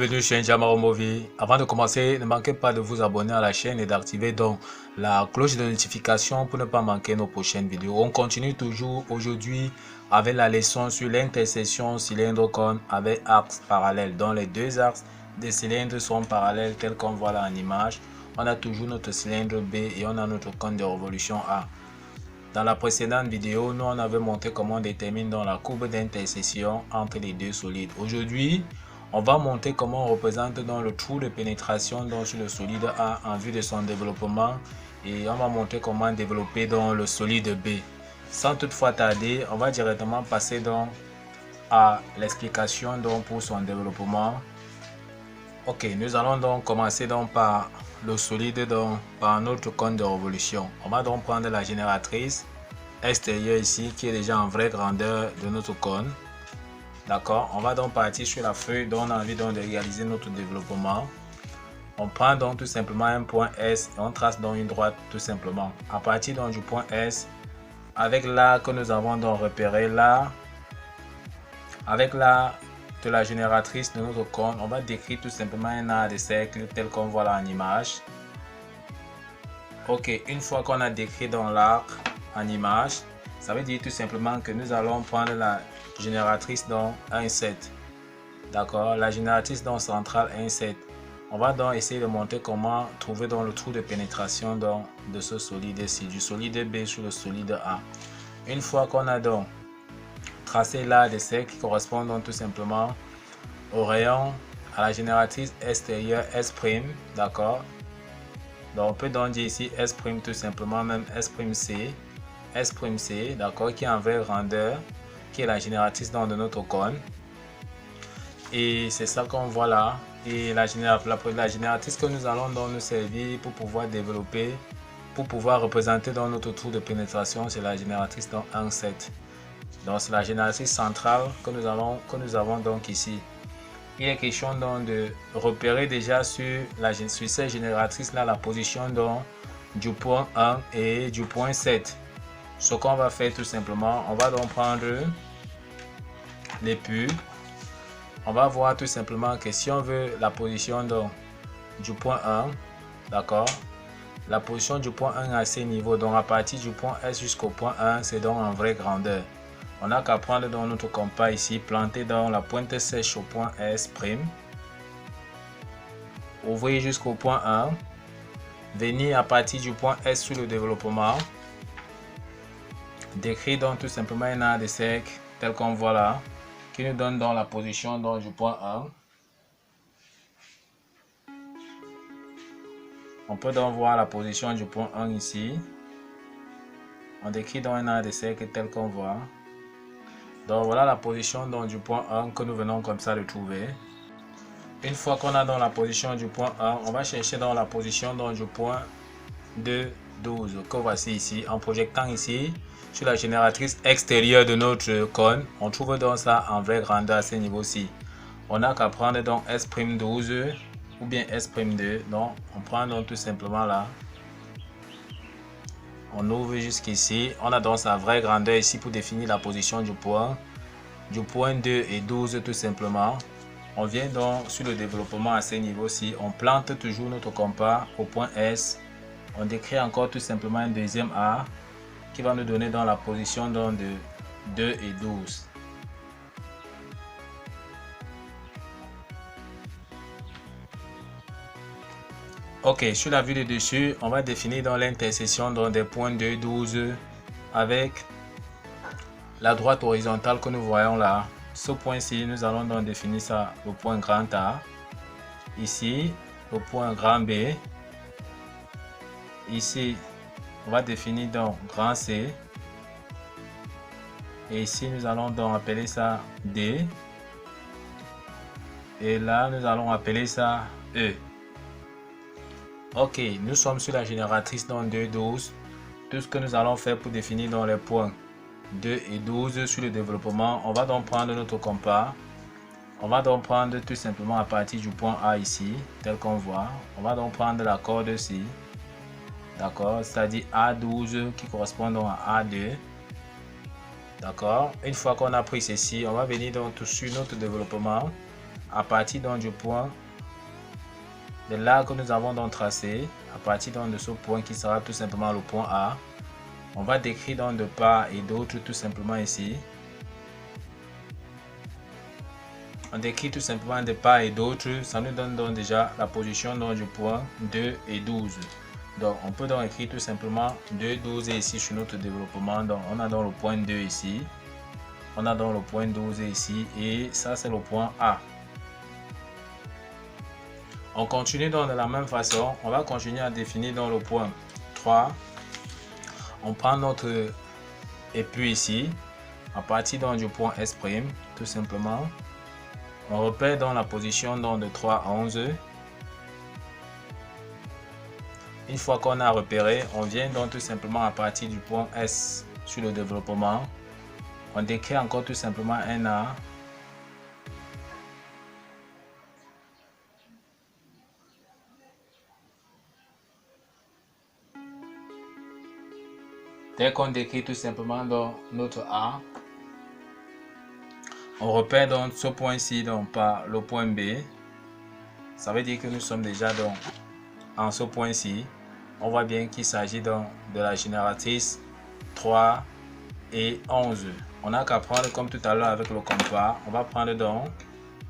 Bienvenue chez Njamaro Movie. Avant de commencer, ne manquez pas de vous abonner à la chaîne et d'activer donc la cloche de notification pour ne pas manquer nos prochaines vidéos. On continue toujours aujourd'hui avec la leçon sur l'intersection cylindre-cône avec axe parallèle. Dont les deux axes des cylindres sont parallèles tels qu'on voit là en image. On a toujours notre cylindre B et on a notre cône de révolution A. Dans la précédente vidéo, nous on avait montré comment on détermine donc la courbe d'intersection entre les deux solides. Aujourd'hui, on va montrer comment on représente donc le trou de pénétration donc sur le solide A en vue de son développement, et on va montrer comment développer donc le solide B. Sans toutefois tarder, on va directement passer donc à l'explication donc pour son développement. Ok, nous allons donc commencer donc par le solide donc par notre cône de révolution. On va donc prendre la génératrice extérieure ici qui est déjà en vraie grandeur de notre cône. D'accord, on va donc partir sur la feuille dont on a envie donc de réaliser notre développement. On prend donc tout simplement un point S et on trace donc une droite tout simplement. À partir donc du point S, avec l'arc que nous avons donc repéré là, avec l'arc de la génératrice de notre cône, on va décrire tout simplement un arc de cercle tel qu'on voit là en image. Ok, une fois qu'on a décrit dans l'arc en image, ça veut dire tout simplement que nous allons prendre la génératrice dans 1,7. D'accord, la génératrice dans centrale 1,7. On va donc essayer de montrer comment trouver dans le trou de pénétration donc de ce solide-ci, du solide B sur le solide A. Une fois qu'on a donc tracé là des cercles qui correspondent donc tout simplement au rayon à la génératrice extérieure S', d'accord. Donc on peut donc dire ici S' tout simplement, même S'C, S'C, d'accord, qui est en vraie grandeur, qui est la génératrice donc de notre cône. Et c'est ça qu'on voit là. Et la génératrice que nous allons donc nous servir pour pouvoir développer, pour pouvoir représenter dans notre trou de pénétration, c'est la génératrice donc 1,7. Donc c'est la génératrice centrale que nous avons donc ici. Il est question donc de repérer déjà sur cette génératrice là la position donc du point 1 et du point 7. Ce qu'on va faire tout simplement, on va donc prendre l'épu. On va voir tout simplement que si on veut la position donc du point 1, d'accord, la position du point 1 à ces niveaux, donc à partir du point S jusqu'au point 1, c'est donc en vraie grandeur. On n'a qu'à prendre dans notre compas ici, planter dans la pointe sèche au point S', ouvrir jusqu'au point 1, venir à partir du point S sur le développement, décrire donc tout simplement un arc de cercle tel qu'on voit là, qui nous donne dans la position donc, du point 1. On peut donc voir la position du point 1 ici. On décrit donc un arc de cercle tel qu'on voit. Donc voilà la position donc, du point 1 que nous venons comme ça de trouver. Une fois qu'on a dans la position du point 1, on va chercher dans la position donc, du point 2, 12 que voici ici. En projectant ici sur la génératrice extérieure de notre cône, on trouve donc ça en vraie grandeur à ce niveau-ci. On n'a qu'à prendre donc S'12 ou bien S'2. Donc on prend donc tout simplement là. On ouvre jusqu'ici. On a donc sa vraie grandeur ici pour définir la position du point 2 et 12 tout simplement. On vient donc sur le développement à ce niveau-ci. On plante toujours notre compas au point S. On décrit encore tout simplement un deuxième arc qui va nous donner dans la position donc de 2 et 12. Ok, sur la vue de dessus, on va définir dans l'intersection des points 2 et 12 avec la droite horizontale que nous voyons là. Ce point-ci, nous allons donc définir ça, le point grand A. Ici, le point grand B. Ici, on va définir donc grand C. Et ici, nous allons donc appeler ça D. Et là, nous allons appeler ça E. Ok, nous sommes sur la génératrice donc 2, 12. Tout ce que nous allons faire pour définir dans les points 2 et 12 sur le développement, on va donc prendre notre compas. On va donc prendre tout simplement à partir du point A ici, tel qu'on voit. On va donc prendre la corde ci. D'accord, c'est-à-dire A12 qui correspond donc à A2. D'accord, une fois qu'on a pris ceci, on va venir donc sur notre développement. à partir donc du point de là que nous avons donc tracé, à partir donc de ce point qui sera tout simplement le point A, on va décrire donc de part et d'autre tout simplement ici. On décrit tout simplement de part et d'autre, ça nous donne donc déjà la position donc du point 2 et 12. Donc on peut donc écrire tout simplement 2, 12 ici sur notre développement. Donc on a donc le point 2 ici, on a donc le point 12 ici et ça c'est le point A. On continue donc de la même façon, on va continuer à définir dans le point 3. On prend notre épu ici, à partir donc du point S', tout simplement. On repère dans la position donc de 3 à 11. Une fois qu'on a repéré, on vient donc tout simplement à partir du point S sur le développement. On décrit encore tout simplement un A. Dès qu'on décrit tout simplement donc notre A, on repère donc ce point-ci donc par le point B. Ça veut dire que nous sommes déjà donc en ce point-ci. On voit bien qu'il s'agit donc de la génératrice 3 et 11. On n'a qu'à prendre comme tout à l'heure avec le compas. On va prendre donc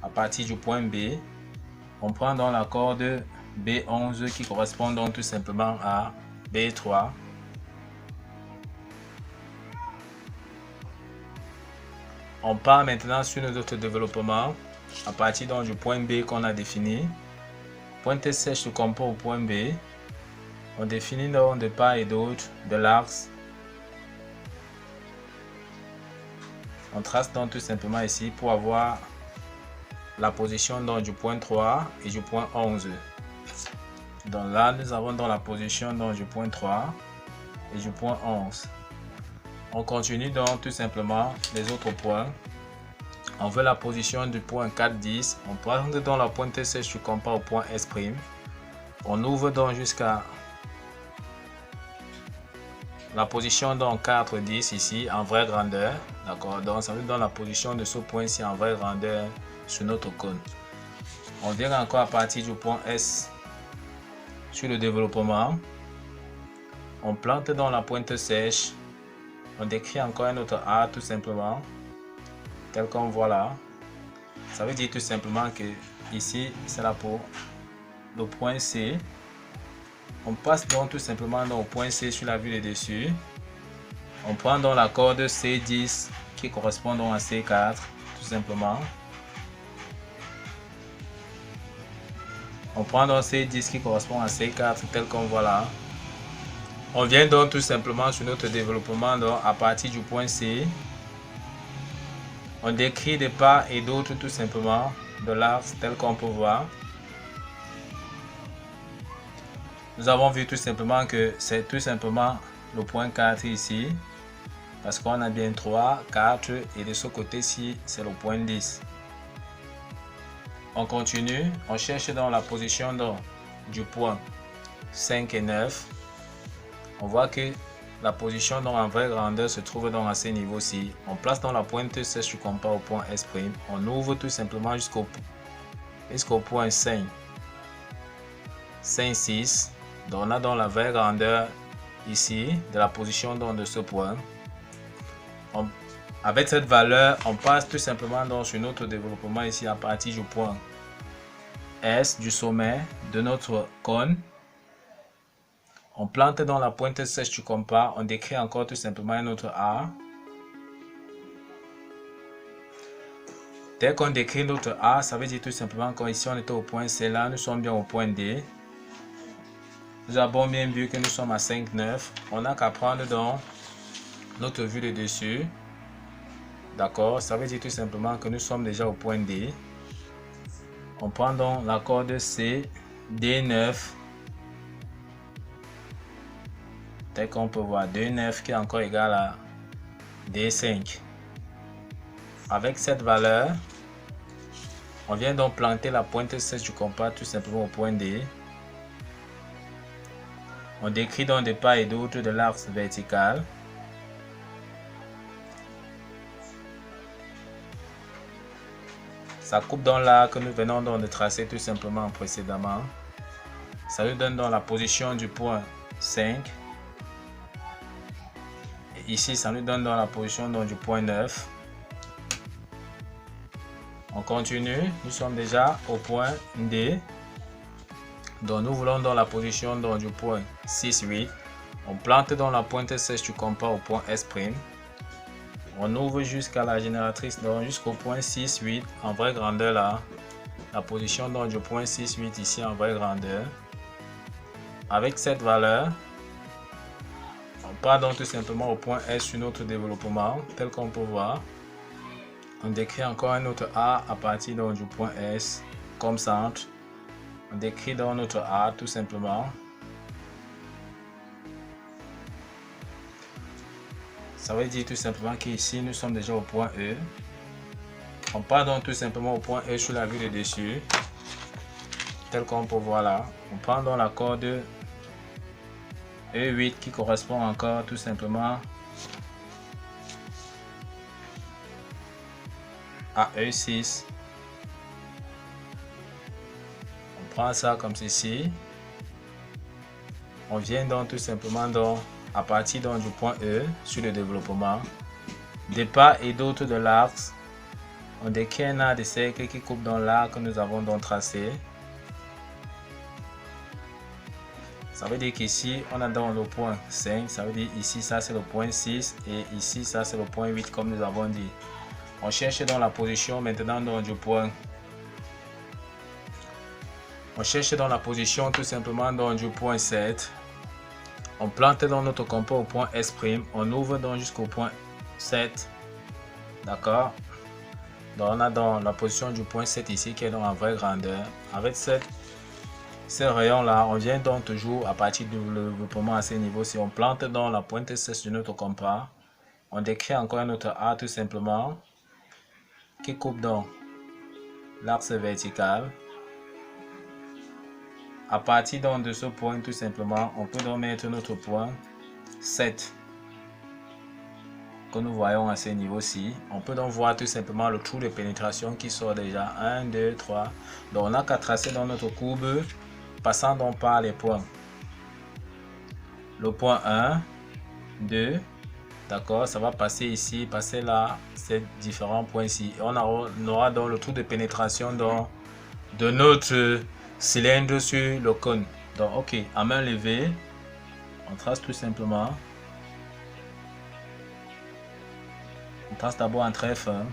à partir du point B. On prend donc la corde B11 qui correspond donc tout simplement à B3. On part maintenant sur notre développement à partir donc du point B qu'on a défini. Pointe sèche se compare au point B. On définit donc de part et d'autre de l'axe. On trace donc tout simplement ici pour avoir la position donc du point 3 et du point 11. Donc là, nous avons donc la position donc du point 3 et du point 11. On continue donc tout simplement les autres points. On veut la position du point 4, 10. On prend donc la pointe sèche du compas au point S'. On ouvre donc jusqu'à la position donc 4, 10 ici en vraie grandeur. D'accord, donc ça nous donne la position de ce point-ci en vraie grandeur sur notre cône. On vient encore à partir du point S sur le développement. On plante dans la pointe sèche. On décrit encore un autre A tout simplement, tel qu'on voit là. Ça veut dire tout simplement que ici c'est là pour le point C. On passe donc tout simplement au point C sur la vue de dessus. On prend donc la corde C10 qui correspond donc à C4 tout simplement. On prend donc C10 qui correspond à C4 tel qu'on voit là. On vient donc tout simplement sur notre développement donc à partir du point C. On décrit de part et d'autre tout simplement de l'axe tel qu'on peut voir. Nous avons vu tout simplement que c'est tout simplement le point 4 ici. Parce qu'on a bien 3, 4 et de ce côté-ci c'est le point 10. On continue, on cherche dans la position donc, du point 5 et 9. On voit que la position donc, en vraie grandeur se trouve donc à ce niveau-ci. On place dans la pointe sèche du compas au point S'. On ouvre tout simplement jusqu'au point 5. 5, 6. Donc on a donc la vraie grandeur ici de la position donc, de ce point. Avec cette valeur, on passe tout simplement donc, sur notre développement ici à partir du point S du sommet de notre cône. On plante dans la pointe sèche du compas. On décrit encore tout simplement un autre A. Dès qu'on décrit notre A, ça veut dire tout simplement qu'ici on était au point C, là nous sommes bien au point D. Nous avons bien vu que nous sommes à 5, 9. On n'a qu'à prendre donc notre vue de dessus. D'accord, ça veut dire tout simplement que nous sommes déjà au point D. On prend donc la corde C, D9. Tel qu'on peut voir, D9 qui est encore égal à D5. Avec cette valeur, on vient donc planter la pointe sèche du compas tout simplement au point D. On décrit donc de part et d'autre de l'axe vertical. Ça coupe dans l'arc que nous venons donc de tracer tout simplement précédemment. Ça nous donne donc la position du point 5. Et ici, ça nous donne dans la position donc du point 9. On continue, nous sommes déjà au point D. Donc nous voulons dans la position donc, du point 6, 8. On plante dans la pointe sèche du compas au point S'. On ouvre jusqu'à la génératrice donc jusqu'au point 6, 8 en vraie grandeur là. La position donc, du point 6, 8 ici en vraie grandeur. Avec cette valeur, on part donc tout simplement au point S sur notre développement, tel qu'on peut voir. On décrit encore un autre A à partir donc, du point S comme centre. On décrit donc notre A tout simplement. Ça veut dire tout simplement qu'ici nous sommes déjà au point E. On part donc tout simplement au point E sur la vue de dessus, tel qu'on peut voir là. On prend donc la corde E8 qui correspond encore tout simplement à E6. On prend ça comme ceci. On vient donc tout simplement donc à partir donc du point E sur le développement. Des part et d'autre de l'axe, on décrit un arc de cercle qui coupe dans l'arc que nous avons donc tracé. Ça veut dire qu'ici, on a dans le point 5, ça veut dire ici, ça c'est le point 6 et ici, ça c'est le point 8 comme nous avons dit. On cherche dans la position maintenant dans du point. On cherche dans la position tout simplement dans du point 7. On plante dans notre compas au point S'. On ouvre donc jusqu'au point 7. D'accord. Donc on a dans la position du point 7 ici qui est dans la vraie grandeur. Avec ces rayons là, on vient donc toujours à partir du développement à ce niveau. Si on plante dans la pointe 6 de notre compas, on décrit encore un autre A tout simplement qui coupe donc l'axe vertical. À partir donc de ce point tout simplement, on peut donc mettre notre point 7 que nous voyons à ce niveau-ci. On peut donc voir tout simplement le trou de pénétration qui sort déjà 1, 2, 3. Donc on n'a qu'à tracer dans notre courbe, passant donc par les points. Le point 1, 2, d'accord, ça va passer ici, passer là, ces différents points ici. On aura donc le trou de pénétration donc, de notre cylindre sur le cône. Donc ok, à main levée, on trace tout simplement. On trace d'abord un trait fin.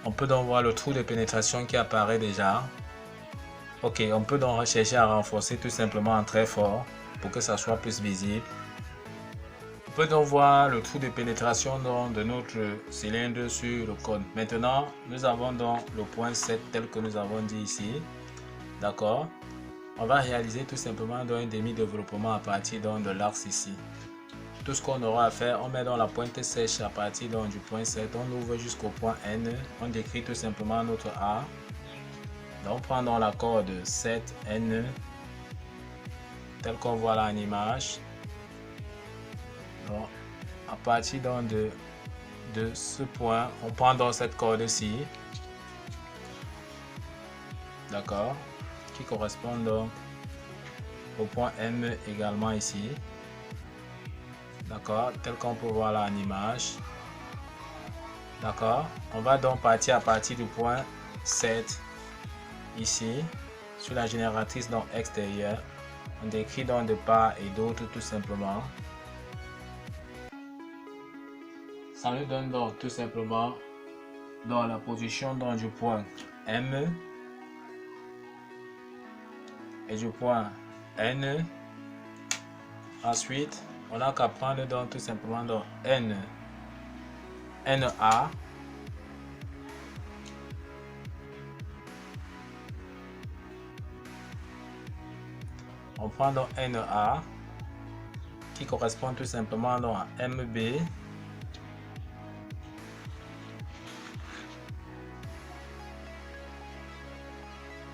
On peut donc voir le trou de pénétration qui apparaît déjà. Ok, on peut donc chercher à renforcer tout simplement un trait fort pour que ça soit plus visible. On peut donc voir le trou de pénétration donc de notre cylindre sur le cône. Maintenant, nous avons donc le point 7 tel que nous avons dit ici. D'accord. On va réaliser tout simplement donc un demi-développement à partir donc de l'axe ici. Tout ce qu'on aura à faire, on met dans la pointe sèche à partir donc du point 7, on ouvre jusqu'au point N, on décrit tout simplement notre A. Donc on prend dans la corde 7N, tel qu'on voit là en image. Donc, à partir donc de ce point, on prend donc cette corde-ci, d'accord, qui correspond donc au point M également ici. D'accord, tel qu'on peut voir là en image. D'accord, on va donc partir à partir du point 7 ici sur la génératrice donc extérieure. On décrit donc de part et d'autre tout simplement. Ça nous donne donc tout simplement dans la position donc du point M et du point N. Ensuite, on a qu'à prendre donc tout simplement donc NA On prend donc NA qui correspond tout simplement donc à MB.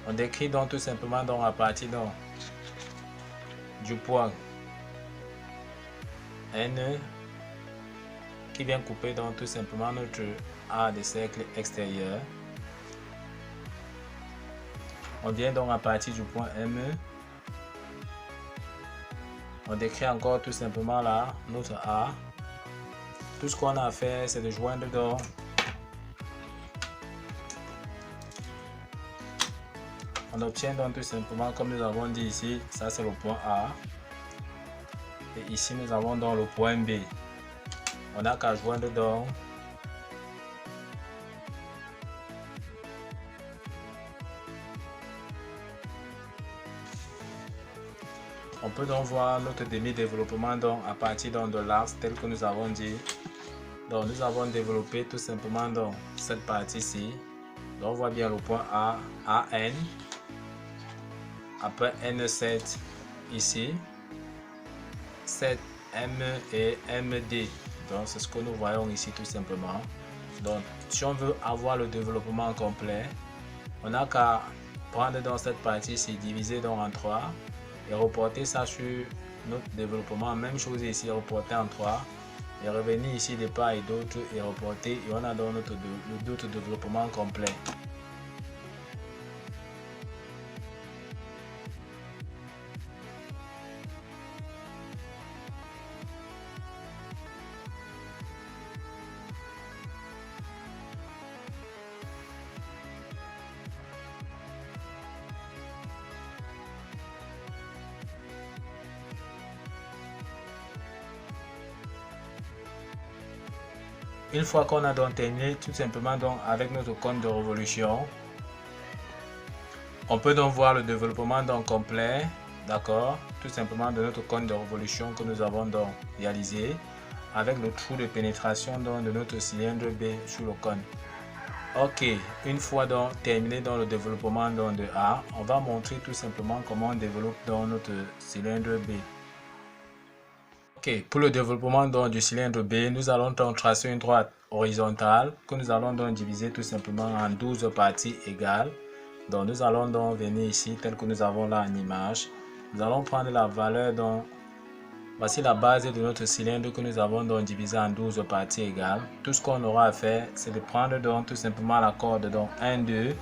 On décrit donc tout simplement donc à partir donc du point N qui vient couper donc tout simplement notre A de cercle extérieur. On vient donc à partir du point M. On décrit encore tout simplement là notre A. Tout ce qu'on a à faire, c'est de joindre donc on obtient donc tout simplement, comme nous avons dit ici, ça c'est le point A. Et ici nous avons donc le point B. On n'a qu'à joindre donc on peut donc voir notre demi-développement donc à partir donc de l'axe tel que nous avons dit. Donc nous avons développé tout simplement donc cette partie-ci. Donc on voit bien le point A, AN. Après N7 ici. 7 M et MD. Donc c'est ce que nous voyons ici tout simplement. Donc si on veut avoir le développement complet, on n'a qu'à prendre dans cette partie-ci, diviser donc en 3 et reporter ça sur notre développement. Même chose ici, reporter en 3 et revenir ici de part et d'autre et reporter et on a donc notre développement complet. Une fois qu'on a donc terminé tout simplement donc avec notre compte de révolution, on peut donc voir le développement donc complet, d'accord, tout simplement de notre compte de révolution que nous avons donc réalisé avec le trou de pénétration donc de notre cylindre B sur le cône. Ok, une fois donc terminé dans le développement donc de A, on va montrer tout simplement comment on développe dans notre cylindre B. Ok, pour le développement donc du cylindre B, nous allons donc tracer une droite horizontale que nous allons donc diviser tout simplement en 12 parties égales. Donc nous allons donc venir ici tel que nous avons là en image. Nous allons prendre la valeur donc, voici la base de notre cylindre que nous avons donc divisé en 12 parties égales. Tout ce qu'on aura à faire, c'est de prendre donc tout simplement la corde donc 1, 2.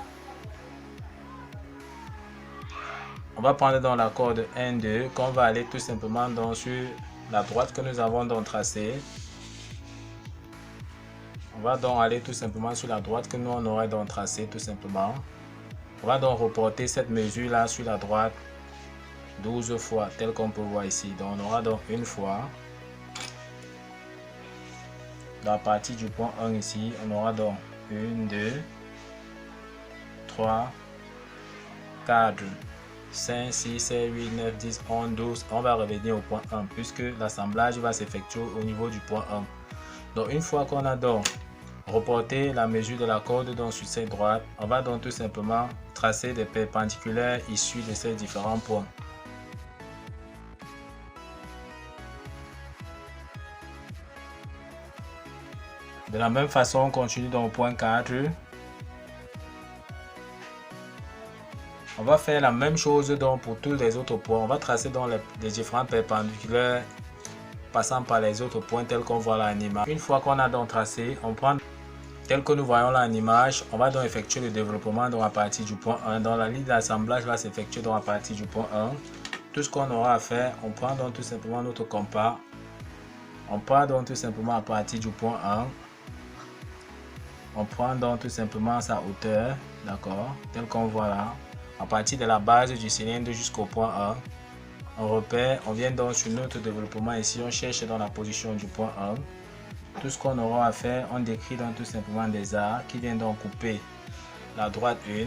On va prendre donc la corde 1, 2 qu'on va aller tout simplement donc sur la droite que nous avons donc tracée. On va donc aller tout simplement sur la droite que nous on aurait donc tracée tout simplement. On va donc reporter cette mesure là sur la droite 12 fois tel qu'on peut voir ici. Donc on aura donc une fois. Dans la partie du point 1 ici, on aura donc 1, 2, 3, 4, 5, 6, 7, 8, 9, 10, 11, 12. On va revenir au point 1 puisque l'assemblage va s'effectuer au niveau du point 1. Donc une fois qu'on a donc reporté la mesure de la corde donc sur cette droite, on va donc tout simplement tracer des perpendiculaires issus de ces différents points. De la même façon, on continue dans le point 4. On va faire la même chose donc pour tous les autres points. On va tracer donc les différents perpendiculaires passant par les autres points tels qu'on voit là en image. Une fois qu'on a donc tracé, on prend tel que nous voyons là en image. On va donc effectuer le développement donc à partir du point 1. Dans la ligne d'assemblage va s'effectuer donc à partir du point 1. Tout ce qu'on aura à faire, on prend donc tout simplement notre compas. On part donc tout simplement à partir du point 1. On prend donc tout simplement sa hauteur, d'accord, tel qu'on voit là, à partir de la base du cylindre jusqu'au point 1. On repère, on vient donc sur notre développement ici, on cherche dans la position du point 1. Tout ce qu'on aura à faire, on décrit donc tout simplement des arcs qui viennent donc couper la droite 1.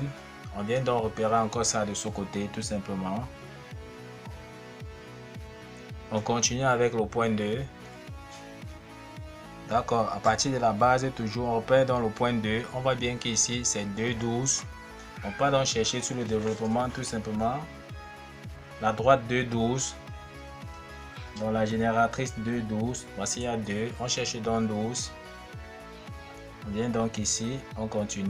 On vient donc repérer encore ça de ce côté, tout simplement. On continue avec le point 2. D'accord, à partir de la base, toujours, on repère dans le point 2. On voit bien qu'ici, c'est 2, 12. On peut donc chercher sur le développement tout simplement. la droite 2,12. Dans la génératrice 2,12. Voici il y a 2. On cherche dans 12. On vient donc ici. On continue.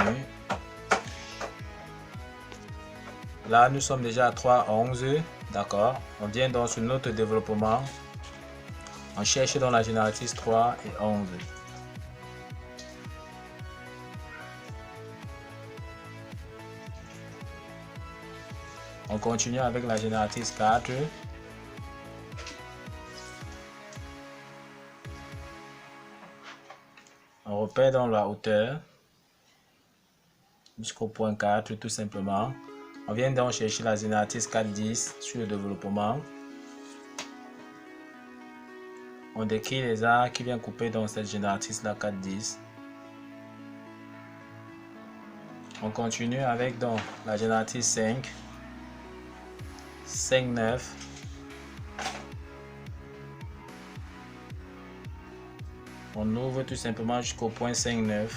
Là, nous sommes déjà à 3,11. D'accord. On vient donc sur notre développement. On cherche dans la génératrice 3 et 11. On continue avec la génératrice 4. On repère dans la hauteur jusqu'au point 4 tout simplement. On vient donc chercher la génératrice 4,10 sur le développement. On décrit les arcs qui viennent couper dans cette génératrice là 4,10. On continue avec donc la génératrice 5. 5,9. On ouvre tout simplement jusqu'au point 5,9.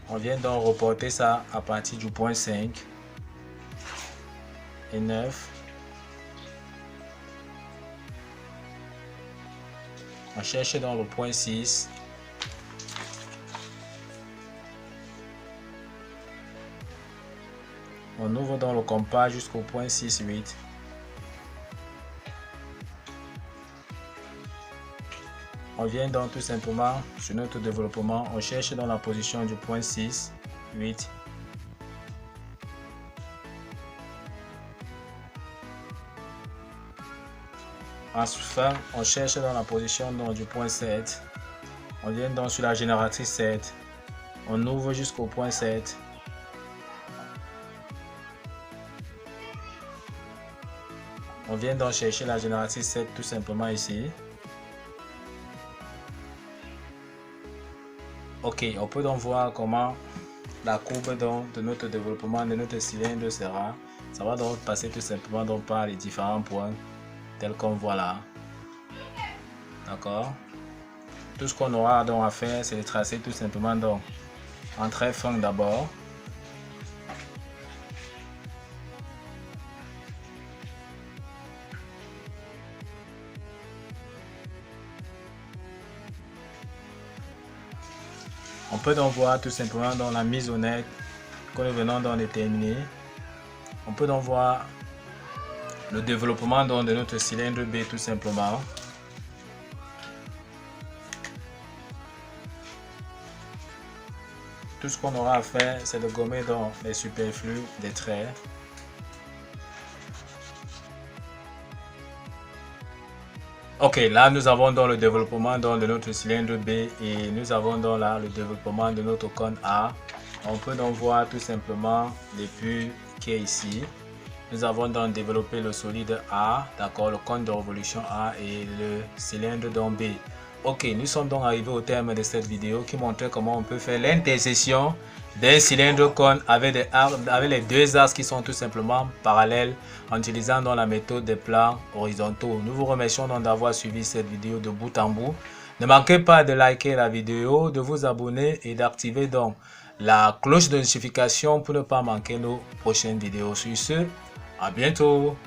On vient donc reporter ça à partir du point 5 et 9. On cherche dans le point 6. On ouvre dans le compas jusqu'au point 6,8. On vient donc tout simplement sur notre développement, on cherche dans la position du point 6, 8. Enfin, on cherche dans la position donc, du point 7. On vient donc sur la génératrice 7. On ouvre jusqu'au point 7. On vient donc chercher la génératrice 7 tout simplement ici. Ok, on peut donc voir comment la courbe donc, de notre développement de notre cylindre sera. Ça va donc passer tout simplement donc par les différents points tels qu'on voit là. D'accord. Tout ce qu'on aura donc à faire, c'est de tracer tout simplement donc en trait fin d'abord. On peut donc voir tout simplement dans la mise au net que nous venons d'en déterminer. On peut donc voir le développement donc de notre cylindre B tout simplement. Tout ce qu'on aura à faire, c'est de gommer donc les superflus des traits. Ok, là nous avons donc le développement donc de notre cylindre B et nous avons donc là le développement de notre cône A. On peut donc voir tout simplement depuis qui est ici. Nous avons donc développé le solide A, d'accord, le cône de révolution A et le cylindre donc B. Ok, nous sommes donc arrivés au terme de cette vidéo qui montrait comment on peut faire l'intersection d'un cylindre cône avec les deux axes qui sont tout simplement parallèles en utilisant donc la méthode des plans horizontaux. Nous vous remercions donc d'avoir suivi cette vidéo de bout en bout. Ne manquez pas de liker la vidéo, de vous abonner et d'activer donc la cloche de notification pour ne pas manquer nos prochaines vidéos. Sur ce, à bientôt.